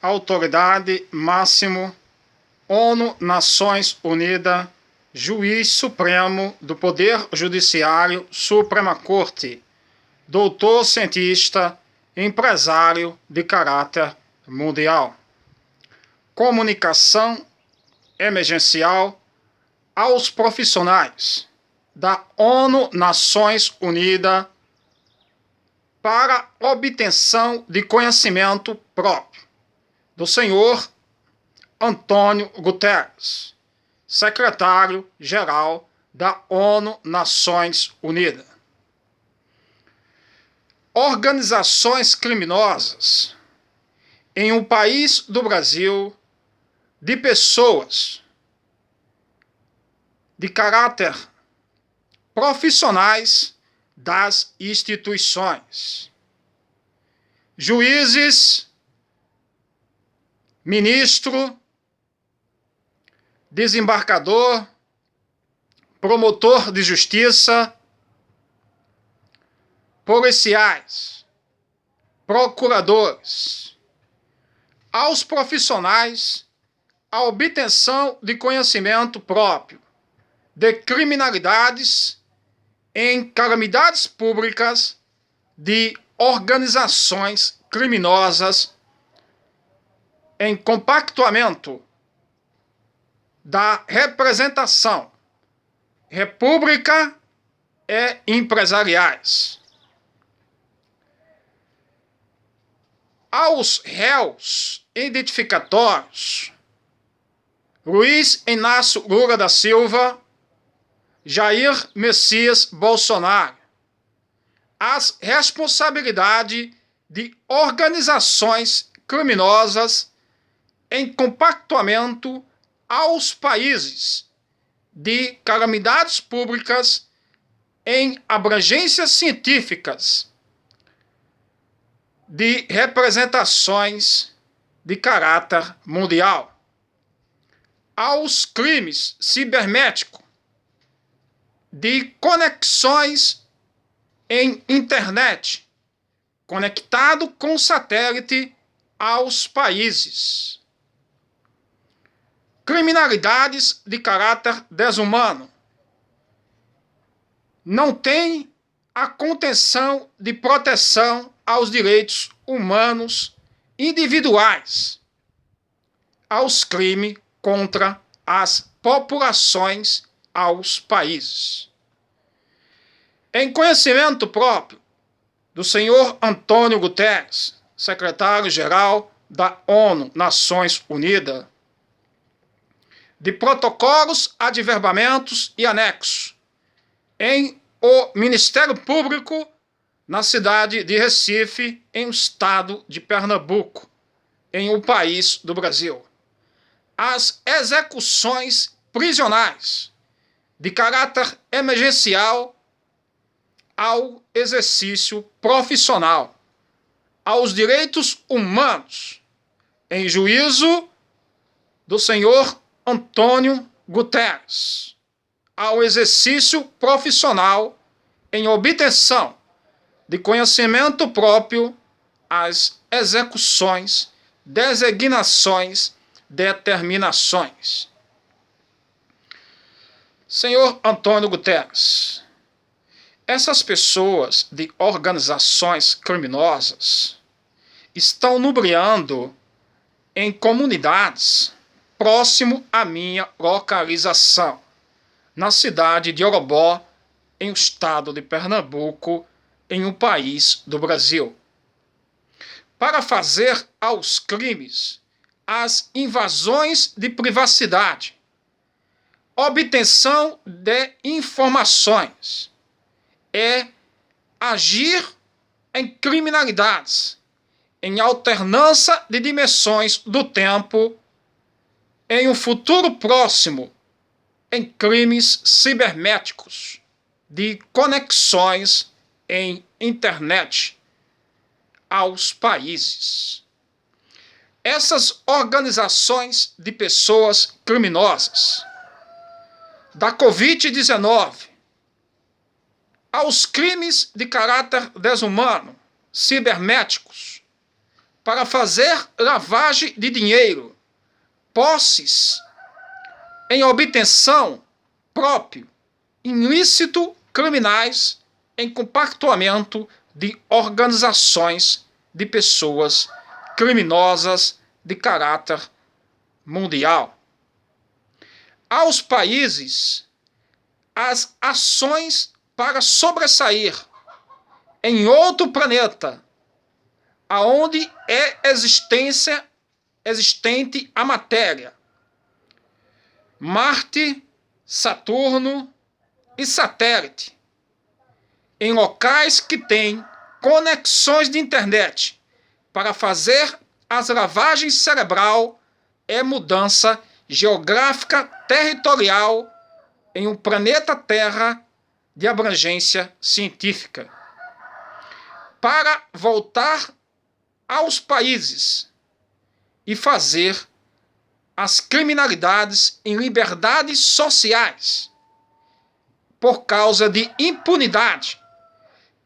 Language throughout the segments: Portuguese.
autoridade máximo, ONU, Nações Unidas, juiz supremo do Poder Judiciário, Suprema Corte, doutor cientista, empresário de caráter mundial. Comunicação emergencial aos profissionais da ONU, Nações Unidas, para obtenção de conhecimento próprio, do senhor Antônio Guterres, secretário-geral da ONU, Nações Unidas. Organizações criminosas em um país do Brasil de pessoas de caráter profissionais das instituições, juízes, ministro, desembargador, promotor de justiça, policiais, procuradores, aos profissionais a obtenção de conhecimento próprio de criminalidades em calamidades públicas de organizações criminosas em compactuamento da representação república e empresariais. Aos réus identificatórios Luiz Inácio Lula da Silva, Jair Messias Bolsonaro, as responsabilidades de organizações criminosas em compactuamento aos países de calamidades públicas em abrangências científicas de representações de caráter mundial, aos crimes cibernéticos de conexões em internet, conectado com satélite aos países. Criminalidades de caráter desumano não tem a contenção de proteção aos direitos humanos individuais, aos crimes contra as populações, aos países. Em conhecimento próprio do senhor Antônio Guterres, secretário-geral da ONU, Nações Unidas, de protocolos, adverbamentos e anexos em o Ministério Público na cidade de Recife, em o estado de Pernambuco, em um país do Brasil. As execuções prisionais de caráter emergencial ao exercício profissional, aos direitos humanos, em juízo do senhor Antônio Guterres, ao exercício profissional em obtenção de conhecimento próprio, as execuções, designações, determinações. Senhor Antônio Guterres, essas pessoas de organizações criminosas estão lubriando em comunidades próximo à minha localização, na cidade de Orobó, em o estado de Pernambuco, em um país do Brasil, para fazer aos crimes as invasões de privacidade, obtenção de informações e agir em criminalidades, em alternância de dimensões do tempo, em um futuro próximo, em crimes cibernéticos, de conexões em internet aos países. Essas organizações de pessoas criminosas, da Covid-19, aos crimes de caráter desumano, cibernéticos, para fazer lavagem de dinheiro, posses em obtenção próprio, ilícito, criminais em compactuamento de organizações de pessoas criminosas de caráter mundial. Aos países, as ações para sobressair em outro planeta, aonde é existente a matéria, Marte, Saturno e satélite, em locais que têm conexões de internet para fazer as lavagens cerebral é mudança geográfica territorial em um planeta Terra de abrangência científica. Para voltar aos países e fazer as criminalidades em liberdades sociais por causa de impunidade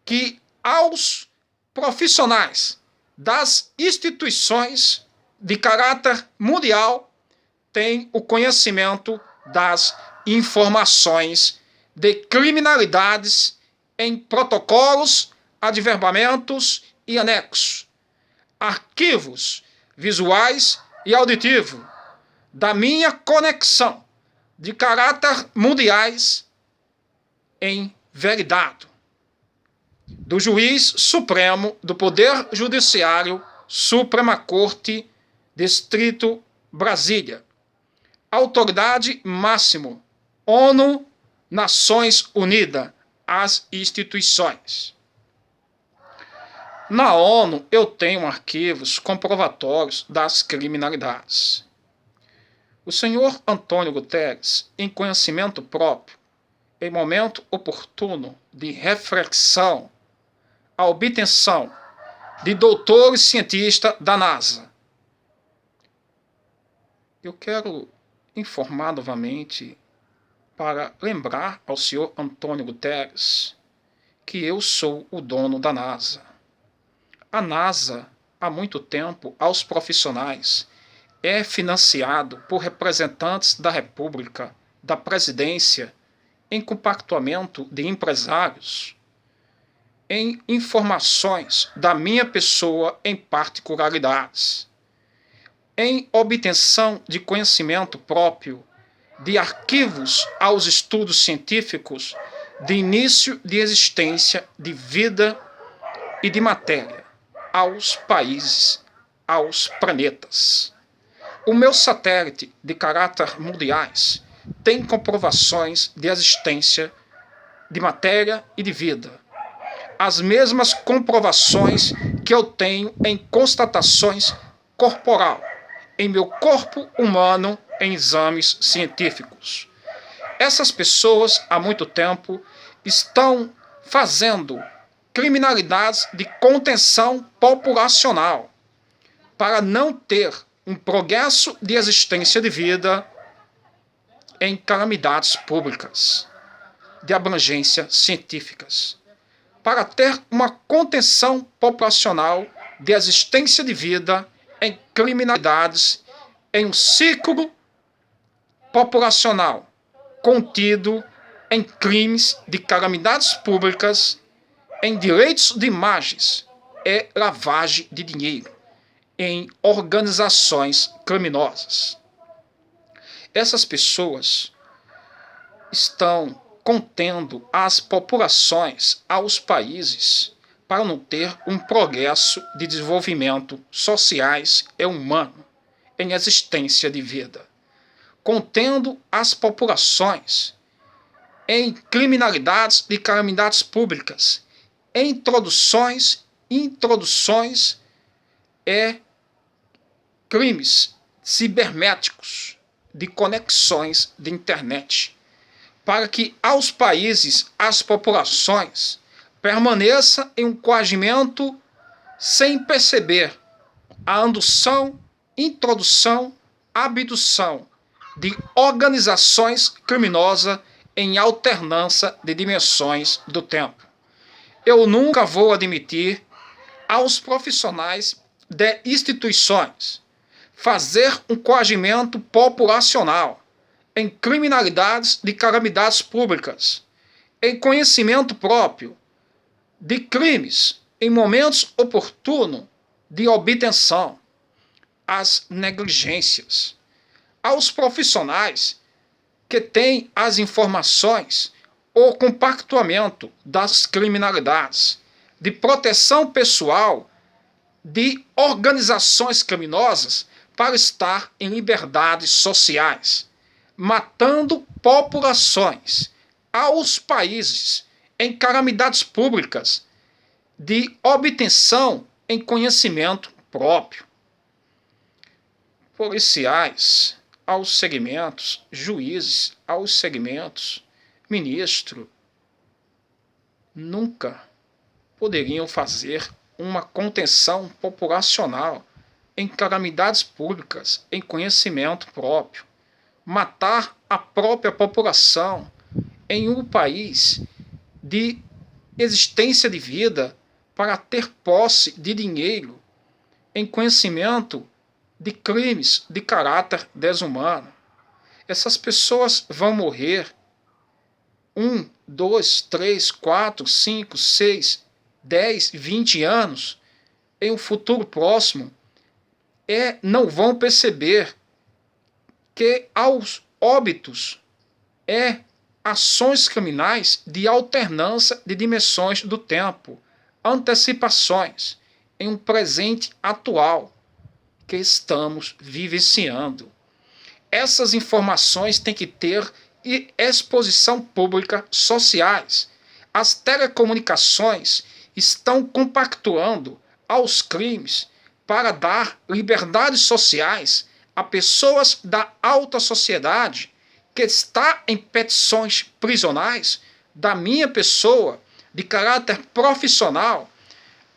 que aos profissionais das instituições de caráter mundial têm o conhecimento das informações de criminalidades em protocolos, adverbamentos e anexos, arquivos visuais e auditivos da minha conexão de caráter mundiais em veridade do juiz supremo do Poder Judiciário, Suprema Corte, Distrito Brasília, autoridade máximo, ONU, Nações Unidas, as instituições. Na ONU eu tenho arquivos comprovatórios das criminalidades. O senhor Antônio Guterres, em conhecimento próprio, em momento oportuno de reflexão, a obtenção de doutores cientistas da NASA. Eu quero informar novamente para lembrar ao senhor Antônio Guterres que eu sou o dono da NASA. A NASA, há muito tempo, aos profissionais, é financiado por representantes da República, da Presidência, em compactuamento de empresários, em informações da minha pessoa em particularidades, em obtenção de conhecimento próprio, de arquivos aos estudos científicos de início de existência de vida e de matéria, aos países, aos planetas. O meu satélite de caráter mundiais tem comprovações de existência de matéria e de vida. As mesmas comprovações que eu tenho em constatações corporal, em meu corpo humano, em exames científicos. Essas pessoas, há muito tempo, estão fazendo criminalidades de contenção populacional para não ter um progresso de existência de vida em calamidades públicas de abrangência científicas, para ter uma contenção populacional de existência de vida em criminalidades em um ciclo populacional contido em crimes de calamidades públicas, em direitos de imagens e lavagem de dinheiro em organizações criminosas. Essas pessoas estão contendo as populações aos países para não ter um progresso de desenvolvimento sociais e humano em existência de vida, contendo as populações em criminalidades e calamidades públicas, introduções e crimes cibernéticos de conexões de internet, para que aos países, às populações, permaneça em um coagimento sem perceber a indução, introdução, abdução de organizações criminosas em alternância de dimensões do tempo. Eu nunca vou admitir aos profissionais de instituições, fazer um coagimento populacional em criminalidades de calamidades públicas, em conhecimento próprio de crimes em momentos oportunos de obtenção, as negligências, aos profissionais que têm as informações ou compactuamento das criminalidades, de proteção pessoal, de organizações criminosas para estar em liberdades sociais, matando populações, aos países em calamidades públicas de obtenção em conhecimento próprio. Policiais aos segmentos, juízes aos segmentos, ministro, nunca poderiam fazer uma contenção populacional em calamidades públicas, em conhecimento próprio, matar a própria população em um país de existência de vida para ter posse de dinheiro, em conhecimento de crimes de caráter desumano. Essas pessoas vão morrer 1, 2, 3, 4, 5, 6, 10, 20 anos em um futuro próximo não vão perceber que aos óbitos ações criminais de alternância de dimensões do tempo, antecipações em um presente atual que estamos vivenciando. Essas informações têm que ter exposição pública sociais. As telecomunicações estão compactuando aos crimes para dar liberdades sociais a pessoas da alta sociedade que está em petições prisionais da minha pessoa, de caráter profissional,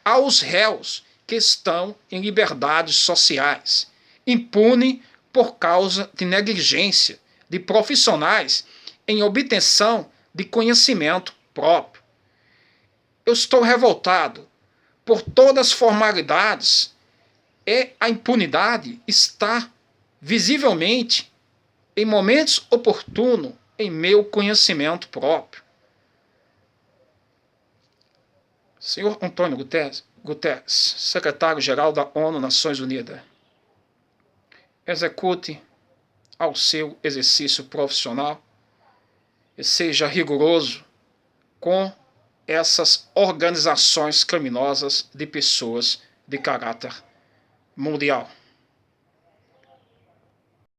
aos réus que estão em liberdades sociais, impune por causa de negligência de profissionais em obtenção de conhecimento próprio. Eu estou revoltado por todas as formalidades e a impunidade está visivelmente em momentos oportunos em meu conhecimento próprio. Senhor Antônio Guterres, secretário-geral da ONU Nações Unidas, execute ao seu exercício profissional e seja rigoroso com essas organizações criminosas de pessoas de caráter mundial.